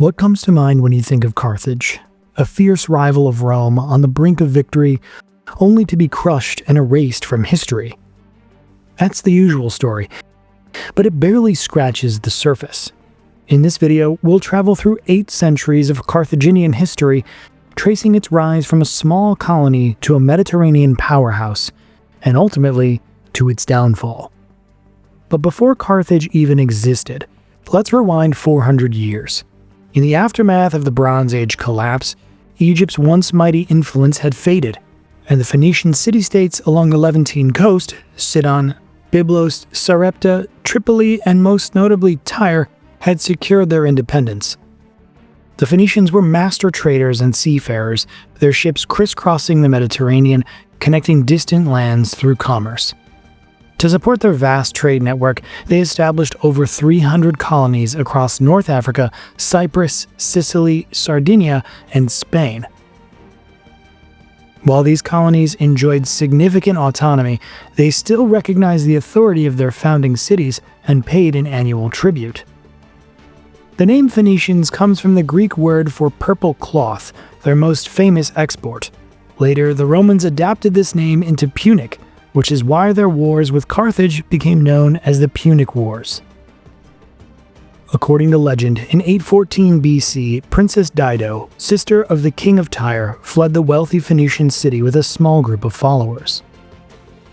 What comes to mind when you think of Carthage? A fierce rival of Rome on the brink of victory, only to be crushed and erased from history. That's the usual story, but it barely scratches the surface. In this video, we'll travel through 8 centuries of Carthaginian history, tracing its rise from a small colony to a Mediterranean powerhouse, and ultimately to its downfall. But before Carthage even existed, let's rewind 400 years. In the aftermath of the Bronze Age collapse, Egypt's once mighty influence had faded, and the Phoenician city-states along the Levantine coast, Sidon, Byblos, Sarepta, Tripoli, and most notably Tyre, had secured their independence. The Phoenicians were master traders and seafarers, their ships crisscrossing the Mediterranean, connecting distant lands through commerce. To support their vast trade network, they established over 300 colonies across North Africa, Cyprus, Sicily, Sardinia, and Spain. While these colonies enjoyed significant autonomy, they still recognized the authority of their founding cities and paid an annual tribute. The name Phoenicians comes from the Greek word for purple cloth, their most famous export. Later, the Romans adapted this name into Punic, which is why their wars with Carthage became known as the Punic Wars. According to legend, in 814 BC, Princess Dido, sister of the king of Tyre, fled the wealthy Phoenician city with a small group of followers.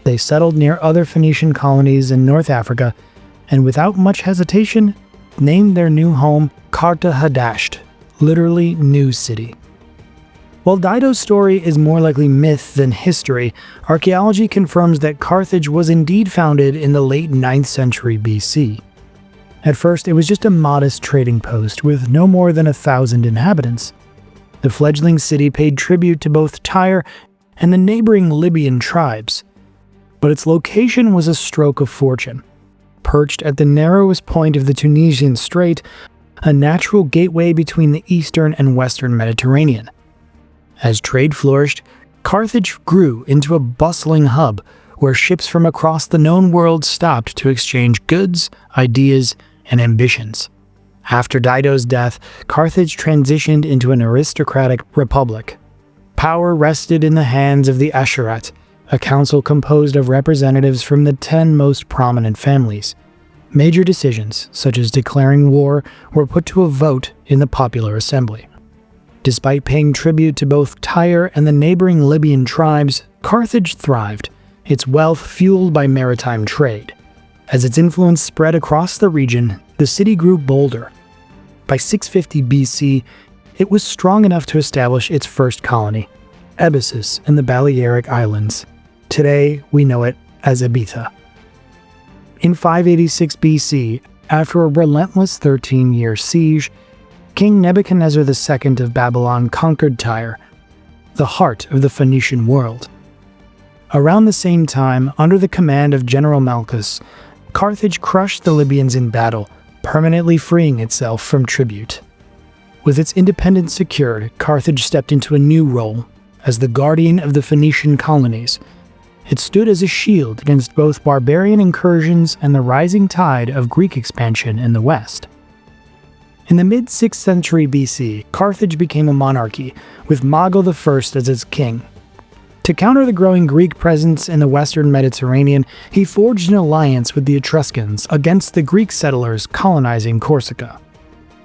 They settled near other Phoenician colonies in North Africa, and without much hesitation, named their new home Carthage, literally New City. While Dido's story is more likely myth than history, archaeology confirms that Carthage was indeed founded in the late 9th century BC. At first, it was just a modest trading post with no more than 1,000 inhabitants. The fledgling city paid tribute to both Tyre and the neighboring Libyan tribes. But its location was a stroke of fortune. Perched at the narrowest point of the Tunisian Strait, a natural gateway between the eastern and western Mediterranean. As trade flourished, Carthage grew into a bustling hub where ships from across the known world stopped to exchange goods, ideas, and ambitions. After Dido's death, Carthage transitioned into an aristocratic republic. Power rested in the hands of the Asherat, a council composed of representatives from the 10 most prominent families. Major decisions, such as declaring war, were put to a vote in the popular assembly. Despite paying tribute to both Tyre and the neighboring Libyan tribes, Carthage thrived, its wealth fueled by maritime trade. As its influence spread across the region, the city grew bolder. By 650 BC, it was strong enough to establish its first colony, Ebusus in the Balearic Islands. Today, we know it as Ibiza. In 586 BC, after a relentless 13-year siege, King Nebuchadnezzar II of Babylon conquered Tyre, the heart of the Phoenician world. Around the same time, under the command of General Malchus, Carthage crushed the Libyans in battle, permanently freeing itself from tribute. With its independence secured, Carthage stepped into a new role as the guardian of the Phoenician colonies. It stood as a shield against both barbarian incursions and the rising tide of Greek expansion in the west. In the mid-6th century BC, Carthage became a monarchy, with Mago I as its king. To counter the growing Greek presence in the western Mediterranean, he forged an alliance with the Etruscans against the Greek settlers colonizing Corsica.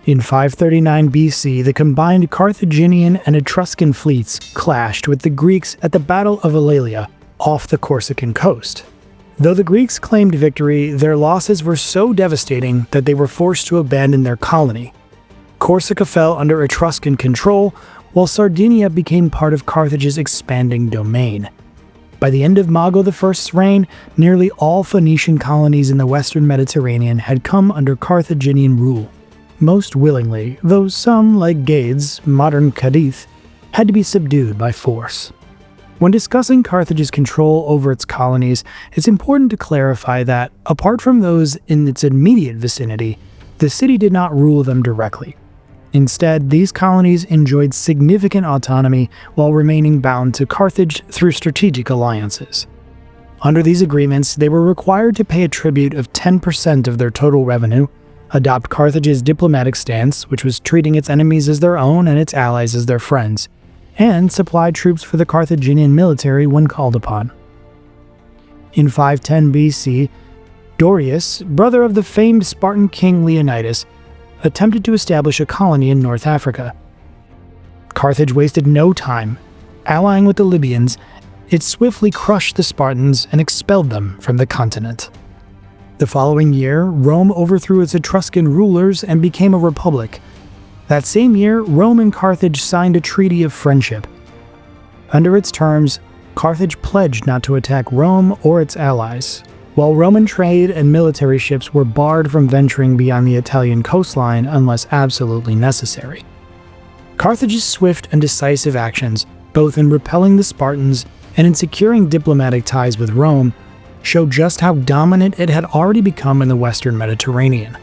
In 539 BC, the combined Carthaginian and Etruscan fleets clashed with the Greeks at the Battle of Alalia, off the Corsican coast. Though the Greeks claimed victory, their losses were so devastating that they were forced to abandon their colony. Corsica fell under Etruscan control, while Sardinia became part of Carthage's expanding domain. By the end of Mago I's reign, nearly all Phoenician colonies in the western Mediterranean had come under Carthaginian rule. Most willingly, though some, like Gades, modern Cadiz, had to be subdued by force. When discussing Carthage's control over its colonies, it's important to clarify that, apart from those in its immediate vicinity, the city did not rule them directly. Instead, these colonies enjoyed significant autonomy while remaining bound to Carthage through strategic alliances. Under these agreements, they were required to pay a tribute of 10% of their total revenue, adopt Carthage's diplomatic stance, which was treating its enemies as their own and its allies as their friends, and supply troops for the Carthaginian military when called upon. In 510 BC, Dorius, brother of the famed Spartan king Leonidas, attempted to establish a colony in North Africa. Carthage wasted no time. Allying with the Libyans, it swiftly crushed the Spartans and expelled them from the continent. The following year, Rome overthrew its Etruscan rulers and became a republic. That same year, Rome and Carthage signed a treaty of friendship. Under its terms, Carthage pledged not to attack Rome or its allies, while Roman trade and military ships were barred from venturing beyond the Italian coastline unless absolutely necessary. Carthage's swift and decisive actions, both in repelling the Spartans and in securing diplomatic ties with Rome, show just how dominant it had already become in the Western Mediterranean.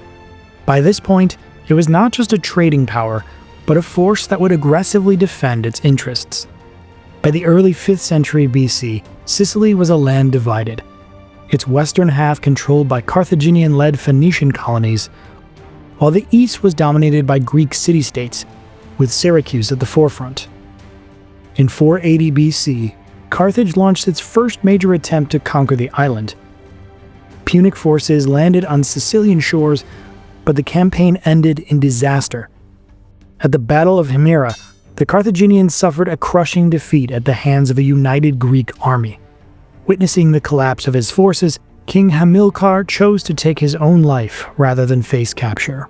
By this point, it was not just a trading power, but a force that would aggressively defend its interests. By the early 5th century BC, Sicily was a land divided, its western half controlled by Carthaginian-led Phoenician colonies, while the east was dominated by Greek city-states, with Syracuse at the forefront. In 480 BC, Carthage launched its first major attempt to conquer the island. Punic forces landed on Sicilian shores, but the campaign ended in disaster. At the Battle of Himera, the Carthaginians suffered a crushing defeat at the hands of a united Greek army. Witnessing the collapse of his forces, King Hamilcar chose to take his own life rather than face capture.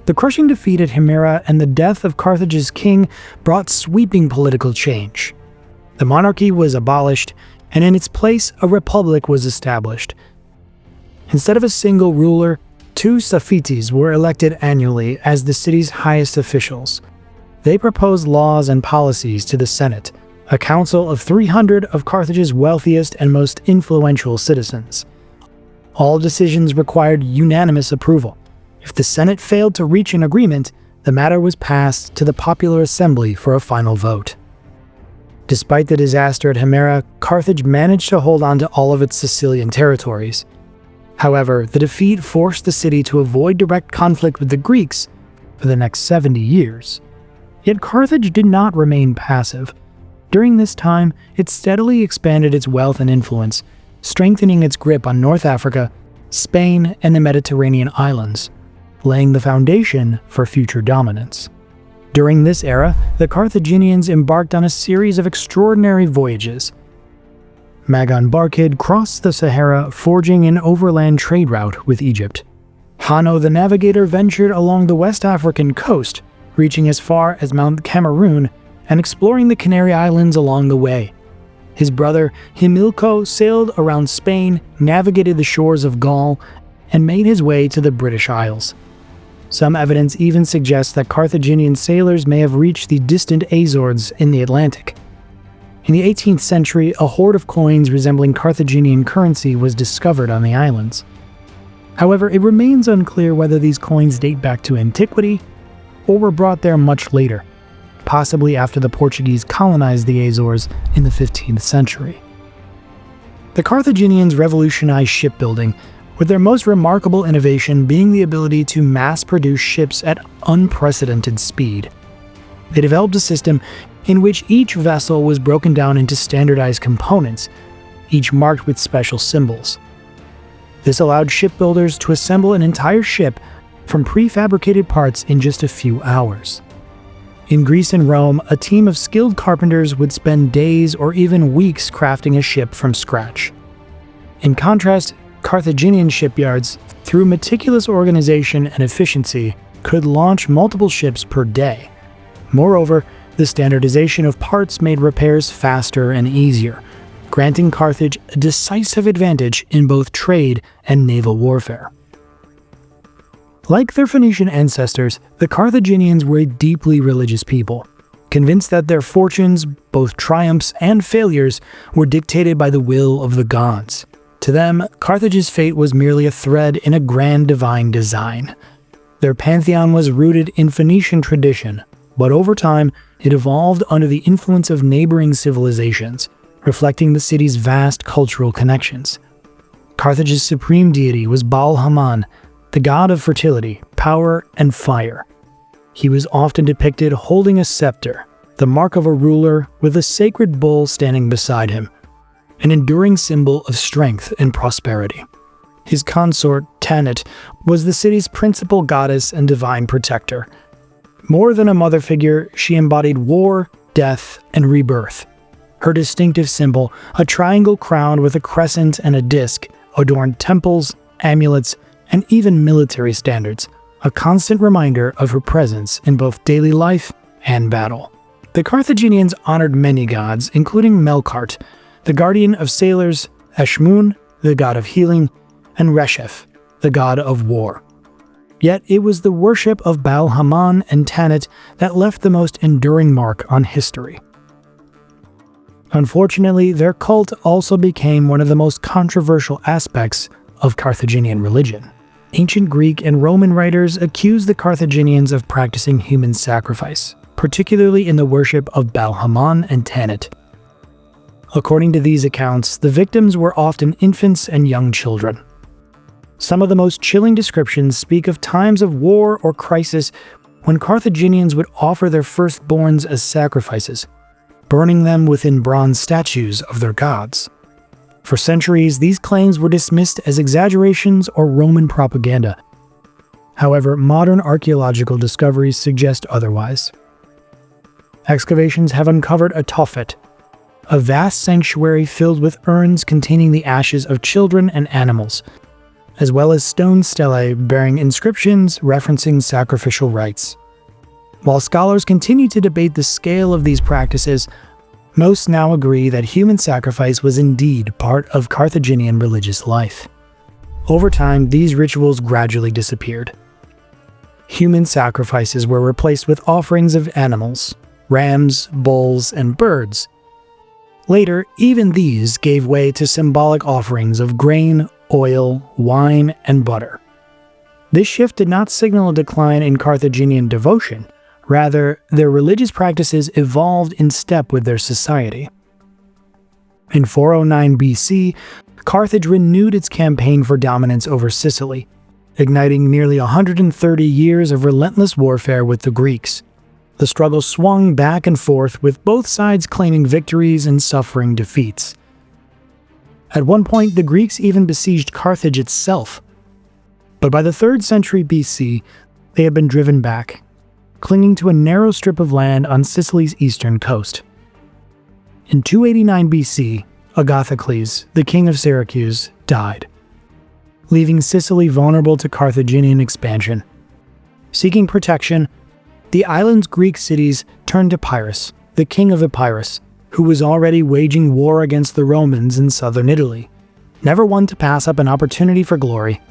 The crushing defeat at Himera and the death of Carthage's king brought sweeping political change. The monarchy was abolished, and in its place a republic was established. Instead of a single ruler, 2 Staphytes were elected annually as the city's highest officials. They proposed laws and policies to the Senate, a council of 300 of Carthage's wealthiest and most influential citizens. All decisions required unanimous approval. If the Senate failed to reach an agreement, the matter was passed to the popular assembly for a final vote. Despite the disaster at Himera, Carthage managed to hold on to all of its Sicilian territories. However, the defeat forced the city to avoid direct conflict with the Greeks for the next 70 years. Yet Carthage did not remain passive. During this time, it steadily expanded its wealth and influence, strengthening its grip on North Africa, Spain, and the Mediterranean islands, laying the foundation for future dominance. During this era, the Carthaginians embarked on a series of extraordinary voyages. Mago I crossed the Sahara, forging an overland trade route with Egypt. Hanno the Navigator ventured along the West African coast, reaching as far as Mount Cameroon and exploring the Canary Islands along the way. His brother Himilco sailed around Spain, navigated the shores of Gaul, and made his way to the British Isles. Some evidence even suggests that Carthaginian sailors may have reached the distant Azores in the Atlantic. In the 18th century, a hoard of coins resembling Carthaginian currency was discovered on the islands. However, it remains unclear whether these coins date back to antiquity or were brought there much later, possibly after the Portuguese colonized the Azores in the 15th century. The Carthaginians revolutionized shipbuilding, with their most remarkable innovation being the ability to mass-produce ships at unprecedented speed. They developed a system in which each vessel was broken down into standardized components, each marked with special symbols. This allowed shipbuilders to assemble an entire ship from prefabricated parts in just a few hours. In Greece and Rome, a team of skilled carpenters would spend days or even weeks crafting a ship from scratch. In contrast, Carthaginian shipyards, through meticulous organization and efficiency, could launch multiple ships per day. Moreover, the standardization of parts made repairs faster and easier, granting Carthage a decisive advantage in both trade and naval warfare. Like their Phoenician ancestors, the Carthaginians were a deeply religious people, convinced that their fortunes, both triumphs and failures, were dictated by the will of the gods. To them, Carthage's fate was merely a thread in a grand divine design. Their pantheon was rooted in Phoenician tradition, but over time, it evolved under the influence of neighboring civilizations, reflecting the city's vast cultural connections. Carthage's supreme deity was Baal Haman, the god of fertility, power, and fire. He was often depicted holding a scepter, the mark of a ruler, with a sacred bull standing beside him, an enduring symbol of strength and prosperity. His consort, Tanit, was the city's principal goddess and divine protector. More than a mother figure, she embodied war, death, and rebirth. Her distinctive symbol, a triangle crown with a crescent and a disc, adorned temples, amulets, and even military standards, a constant reminder of her presence in both daily life and battle. The Carthaginians honored many gods, including Melkart, the guardian of sailors, Eshmun, the god of healing, and Reshef, the god of war. Yet it was the worship of Baal Haman and Tanit that left the most enduring mark on history. Unfortunately, their cult also became one of the most controversial aspects of Carthaginian religion. Ancient Greek and Roman writers accused the Carthaginians of practicing human sacrifice, particularly in the worship of Baal Haman and Tanit. According to these accounts, the victims were often infants and young children. Some of the most chilling descriptions speak of times of war or crisis when Carthaginians would offer their firstborns as sacrifices, burning them within bronze statues of their gods. For centuries, these claims were dismissed as exaggerations or Roman propaganda. However, modern archaeological discoveries suggest otherwise. Excavations have uncovered a Tophet, a vast sanctuary filled with urns containing the ashes of children and animals, as well as stone stelae bearing inscriptions referencing sacrificial rites. While scholars continue to debate the scale of these practices, most now agree that human sacrifice was indeed part of Carthaginian religious life. Over time, these rituals gradually disappeared. Human sacrifices were replaced with offerings of animals, rams, bulls, and birds. Later, even these gave way to symbolic offerings of grain, oil, wine, and butter. This shift did not signal a decline in Carthaginian devotion. Rather, their religious practices evolved in step with their society. In 409 BC, Carthage renewed its campaign for dominance over Sicily, igniting nearly 130 years of relentless warfare with the Greeks. The struggle swung back and forth, with both sides claiming victories and suffering defeats. At one point, the Greeks even besieged Carthage itself. But by the 3rd century BC, they had been driven back, clinging to a narrow strip of land on Sicily's eastern coast. In 289 BC, Agathocles, the king of Syracuse, died, leaving Sicily vulnerable to Carthaginian expansion. Seeking protection, the island's Greek cities turned to Pyrrhus, the king of Epirus, who was already waging war against the Romans in southern Italy. Never one to pass up an opportunity for glory,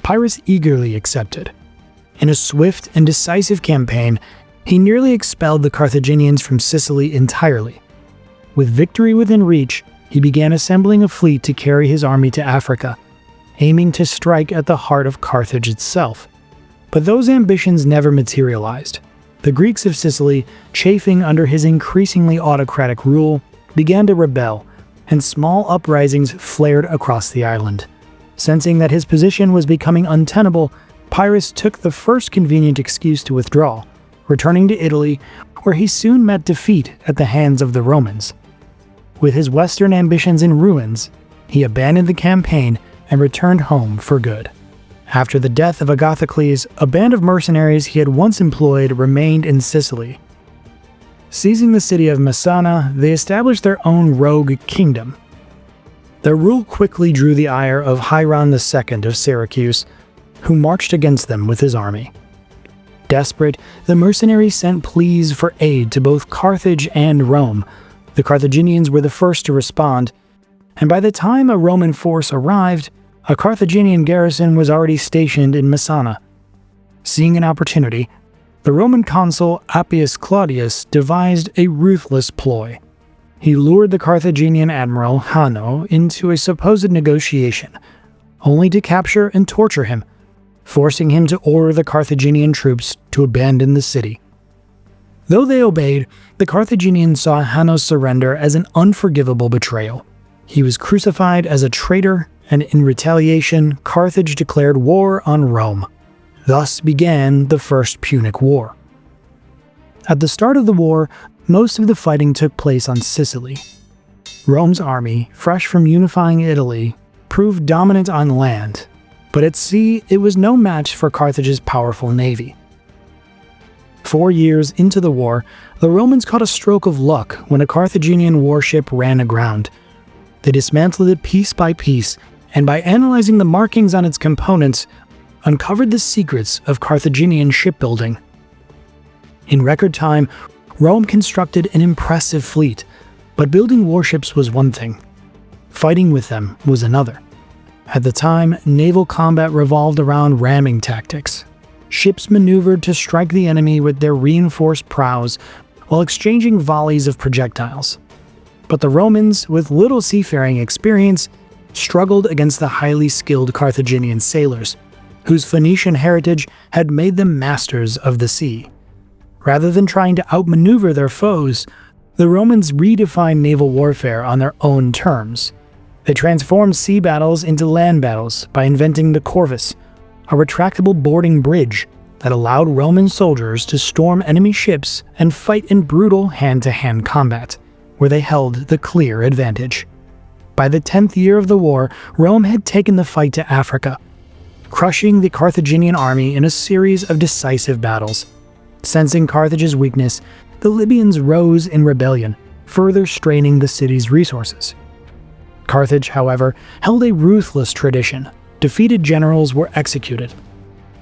Pyrrhus eagerly accepted. In a swift and decisive campaign, he nearly expelled the Carthaginians from Sicily entirely. With victory within reach, he began assembling a fleet to carry his army to Africa, aiming to strike at the heart of Carthage itself. But those ambitions never materialized. The Greeks of Sicily, chafing under his increasingly autocratic rule, began to rebel, and small uprisings flared across the island. Sensing that his position was becoming untenable, Pyrrhus took the first convenient excuse to withdraw, returning to Italy, where he soon met defeat at the hands of the Romans. With his western ambitions in ruins, he abandoned the campaign and returned home for good. After the death of Agathocles, a band of mercenaries he had once employed remained in Sicily. Seizing the city of Messana, they established their own rogue kingdom. Their rule quickly drew the ire of Hieron II of Syracuse, who marched against them with his army. Desperate, the mercenaries sent pleas for aid to both Carthage and Rome. The Carthaginians were the first to respond, and by the time a Roman force arrived, a Carthaginian garrison was already stationed in Messana. Seeing an opportunity, the Roman consul Appius Claudius devised a ruthless ploy. He lured the Carthaginian admiral Hanno into a supposed negotiation, only to capture and torture him, forcing him to order the Carthaginian troops to abandon the city. Though they obeyed, the Carthaginians saw Hanno's surrender as an unforgivable betrayal. He was crucified as a traitor and in retaliation, Carthage declared war on Rome. Thus began the First Punic War. At the start of the war, most of the fighting took place on Sicily. Rome's army, fresh from unifying Italy, proved dominant on land, but at sea it was no match for Carthage's powerful navy. 4 years into the war, the Romans caught a stroke of luck when a Carthaginian warship ran aground. They dismantled it piece by piece, and by analyzing the markings on its components, uncovered the secrets of Carthaginian shipbuilding. In record time, Rome constructed an impressive fleet, but building warships was one thing. Fighting with them was another. At the time, naval combat revolved around ramming tactics. Ships maneuvered to strike the enemy with their reinforced prows while exchanging volleys of projectiles. But the Romans, with little seafaring experience, struggled against the highly skilled Carthaginian sailors, whose Phoenician heritage had made them masters of the sea. Rather than trying to outmaneuver their foes, the Romans redefined naval warfare on their own terms. They transformed sea battles into land battles by inventing the corvus, a retractable boarding bridge that allowed Roman soldiers to storm enemy ships and fight in brutal hand-to-hand combat, where they held the clear advantage. By the 10th year of the war, Rome had taken the fight to Africa, crushing the Carthaginian army in a series of decisive battles. Sensing Carthage's weakness, the Libyans rose in rebellion, further straining the city's resources. Carthage, however, held a ruthless tradition. Defeated generals were executed.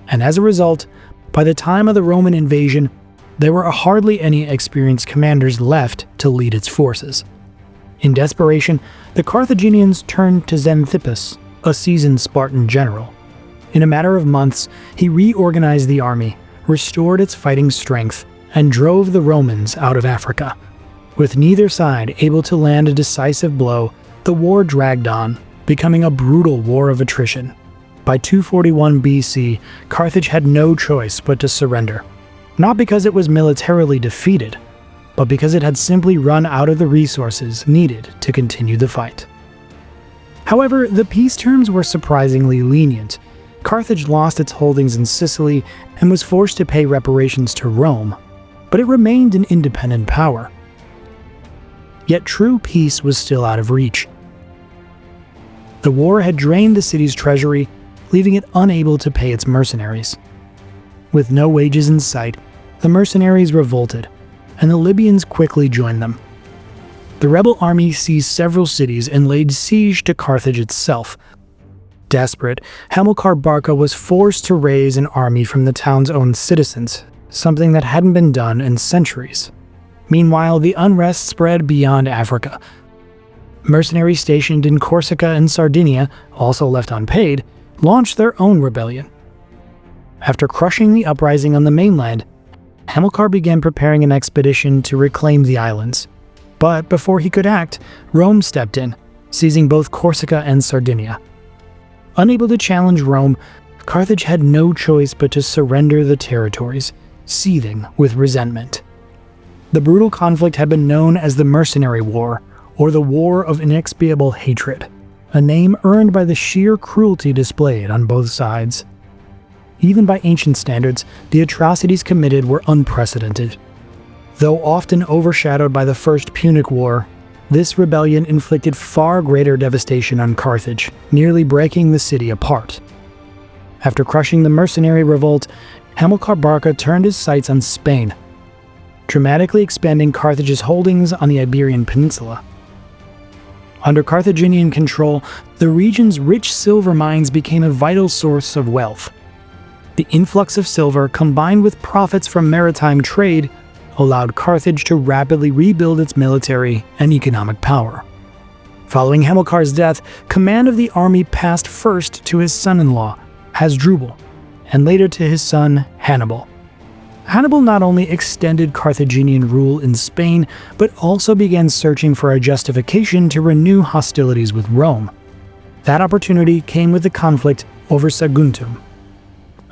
And as a result, by the time of the Roman invasion, there were hardly any experienced commanders left to lead its forces. In desperation, the Carthaginians turned to Xanthippus, a seasoned Spartan general. In a matter of months, he reorganized the army, restored its fighting strength, and drove the Romans out of Africa. With neither side able to land a decisive blow, the war dragged on, becoming a brutal war of attrition. By 241 BC, Carthage had no choice but to surrender, not because it was militarily defeated, but because it had simply run out of the resources needed to continue the fight. However, the peace terms were surprisingly lenient. Carthage lost its holdings in Sicily and was forced to pay reparations to Rome, but it remained an independent power. Yet true peace was still out of reach. The war had drained the city's treasury, leaving it unable to pay its mercenaries. With no wages in sight, the mercenaries revolted, and the Libyans quickly joined them. The rebel army seized several cities and laid siege to Carthage itself. Desperate, Hamilcar Barca was forced to raise an army from the town's own citizens, something that hadn't been done in centuries. Meanwhile, the unrest spread beyond Africa. Mercenaries stationed in Corsica and Sardinia, also left unpaid, launched their own rebellion. After crushing the uprising on the mainland, Hamilcar began preparing an expedition to reclaim the islands. But before he could act, Rome stepped in, seizing both Corsica and Sardinia. Unable to challenge Rome, Carthage had no choice but to surrender the territories, seething with resentment. The brutal conflict had been known as the Mercenary War, or the War of Inexpiable Hatred, a name earned by the sheer cruelty displayed on both sides. Even by ancient standards, the atrocities committed were unprecedented. Though often overshadowed by the First Punic War, this rebellion inflicted far greater devastation on Carthage, nearly breaking the city apart. After crushing the mercenary revolt, Hamilcar Barca turned his sights on Spain, dramatically expanding Carthage's holdings on the Iberian Peninsula. Under Carthaginian control, the region's rich silver mines became a vital source of wealth. The influx of silver, combined with profits from maritime trade, allowed Carthage to rapidly rebuild its military and economic power. Following Hamilcar's death, command of the army passed first to his son-in-law, Hasdrubal, and later to his son, Hannibal. Hannibal not only extended Carthaginian rule in Spain, but also began searching for a justification to renew hostilities with Rome. That opportunity came with the conflict over Saguntum.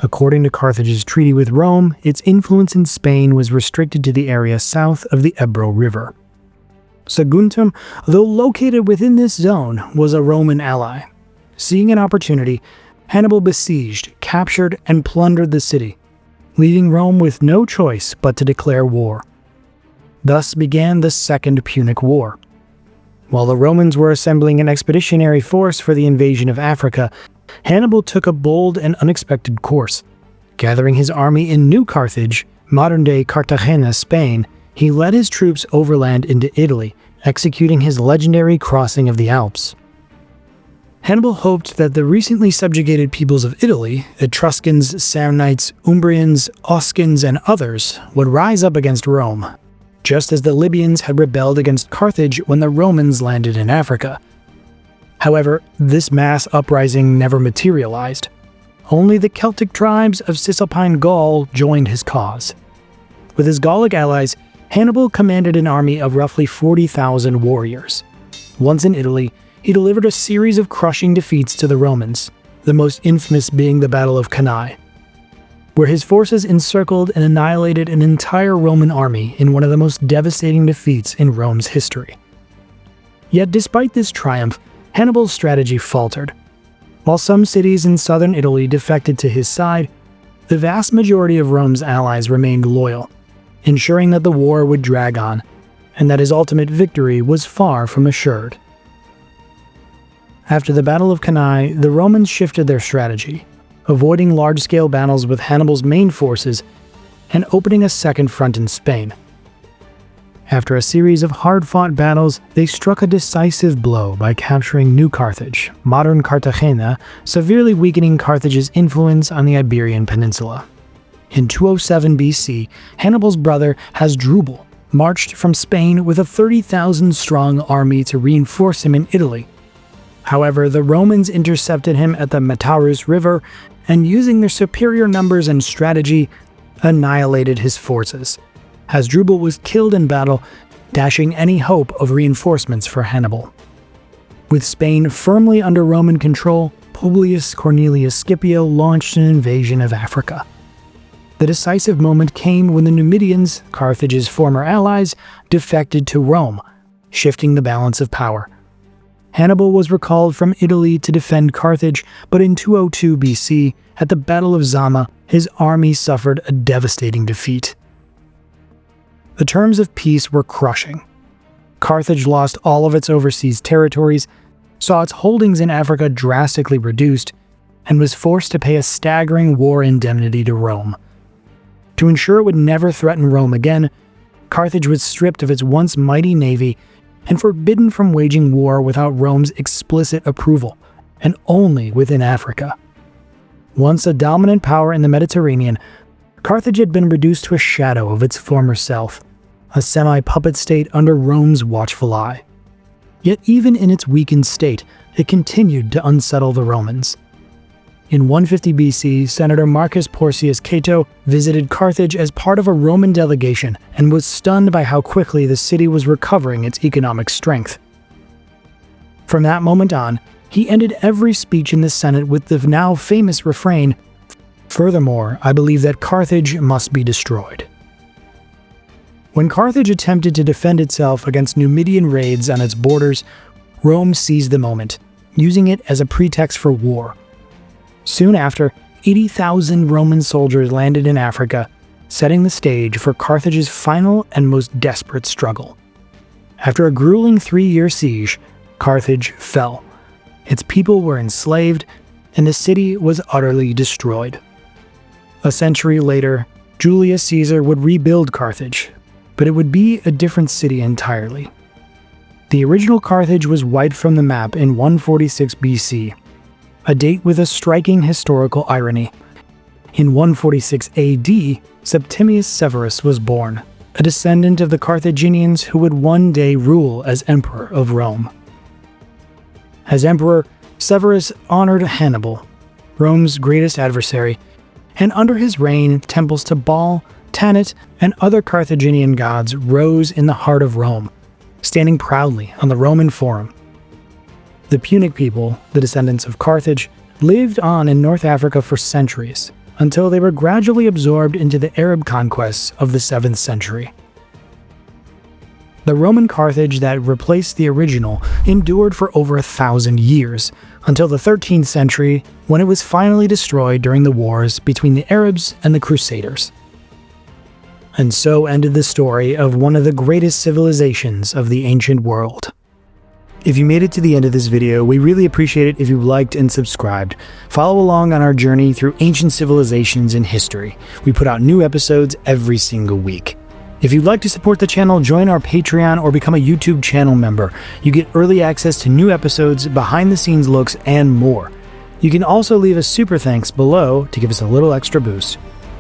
According to Carthage's treaty with Rome, its influence in Spain was restricted to the area south of the Ebro River. Saguntum, though located within this zone, was a Roman ally. Seeing an opportunity, Hannibal besieged, captured, and plundered the city, leaving Rome with no choice but to declare war. Thus began the Second Punic War. While the Romans were assembling an expeditionary force for the invasion of Africa, Hannibal took a bold and unexpected course. Gathering his army in New Carthage, modern-day Cartagena, Spain, he led his troops overland into Italy, executing his legendary crossing of the Alps. Hannibal hoped that the recently subjugated peoples of Italy, Etruscans, Samnites, Umbrians, Oscans, and others, would rise up against Rome, just as the Libyans had rebelled against Carthage when the Romans landed in Africa. However, this mass uprising never materialized. Only the Celtic tribes of Cisalpine Gaul joined his cause. With his Gallic allies, Hannibal commanded an army of roughly 40,000 warriors. Once in Italy, he delivered a series of crushing defeats to the Romans, the most infamous being the Battle of Cannae, where his forces encircled and annihilated an entire Roman army in one of the most devastating defeats in Rome's history. Yet despite this triumph, Hannibal's strategy faltered. While some cities in southern Italy defected to his side, the vast majority of Rome's allies remained loyal, ensuring that the war would drag on, and that his ultimate victory was far from assured. After the Battle of Cannae, the Romans shifted their strategy, avoiding large-scale battles with Hannibal's main forces and opening a second front in Spain. After a series of hard-fought battles, they struck a decisive blow by capturing New Carthage, modern Cartagena, severely weakening Carthage's influence on the Iberian Peninsula. In 207 BC, Hannibal's brother Hasdrubal marched from Spain with a 30,000-strong army to reinforce him in Italy. However, the Romans intercepted him at the Metaurus River and, using their superior numbers and strategy, annihilated his forces. Hasdrubal was killed in battle, dashing any hope of reinforcements for Hannibal. With Spain firmly under Roman control, Publius Cornelius Scipio launched an invasion of Africa. The decisive moment came when the Numidians, Carthage's former allies, defected to Rome, shifting the balance of power. Hannibal was recalled from Italy to defend Carthage, but in 202 BC, at the Battle of Zama, his army suffered a devastating defeat. The terms of peace were crushing. Carthage lost all of its overseas territories, saw its holdings in Africa drastically reduced, and was forced to pay a staggering war indemnity to Rome. To ensure it would never threaten Rome again, Carthage was stripped of its once mighty navy and forbidden from waging war without Rome's explicit approval, and only within Africa. Once a dominant power in the Mediterranean, Carthage had been reduced to a shadow of its former self, a semi-puppet state under Rome's watchful eye. Yet even in its weakened state, it continued to unsettle the Romans. In 150 BC, Senator Marcus Porcius Cato visited Carthage as part of a Roman delegation and was stunned by how quickly the city was recovering its economic strength. From that moment on, he ended every speech in the Senate with the now famous refrain, "Furthermore, I believe that Carthage must be destroyed." When Carthage attempted to defend itself against Numidian raids on its borders, Rome seized the moment, using it as a pretext for war. Soon after, 80,000 Roman soldiers landed in Africa, setting the stage for Carthage's final and most desperate struggle. After a grueling 3-year siege, Carthage fell. Its people were enslaved, and the city was utterly destroyed. A century later, Julius Caesar would rebuild Carthage, but it would be a different city entirely. The original Carthage was wiped from the map in 146 BC, a date with a striking historical irony. In 146 AD, Septimius Severus was born, a descendant of the Carthaginians who would one day rule as Emperor of Rome. As emperor, Severus honored Hannibal, Rome's greatest adversary, and under his reign, temples to Baal, Tanit, and other Carthaginian gods rose in the heart of Rome, standing proudly on the Roman Forum. The Punic people, the descendants of Carthage, lived on in North Africa for centuries, until they were gradually absorbed into the Arab conquests of the 7th century. The Roman Carthage that replaced the original endured for over 1,000 years, until the 13th century, when it was finally destroyed during the wars between the Arabs and the Crusaders. And so ended the story of one of the greatest civilizations of the ancient world. If you made it to the end of this video, we really appreciate it if you liked and subscribed. Follow along on our journey through ancient civilizations in history. We put out new episodes every single week. If you'd like to support the channel, join our Patreon or become a YouTube channel member. You get early access to new episodes, behind-the-scenes looks, and more. You can also leave a super thanks below to give us a little extra boost.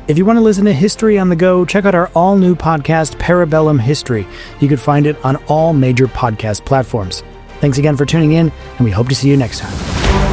If you want to listen to history on the go, check out our all-new podcast, Parabellum History. You can find it on all major podcast platforms. Thanks again for tuning in, and we hope to see you next time.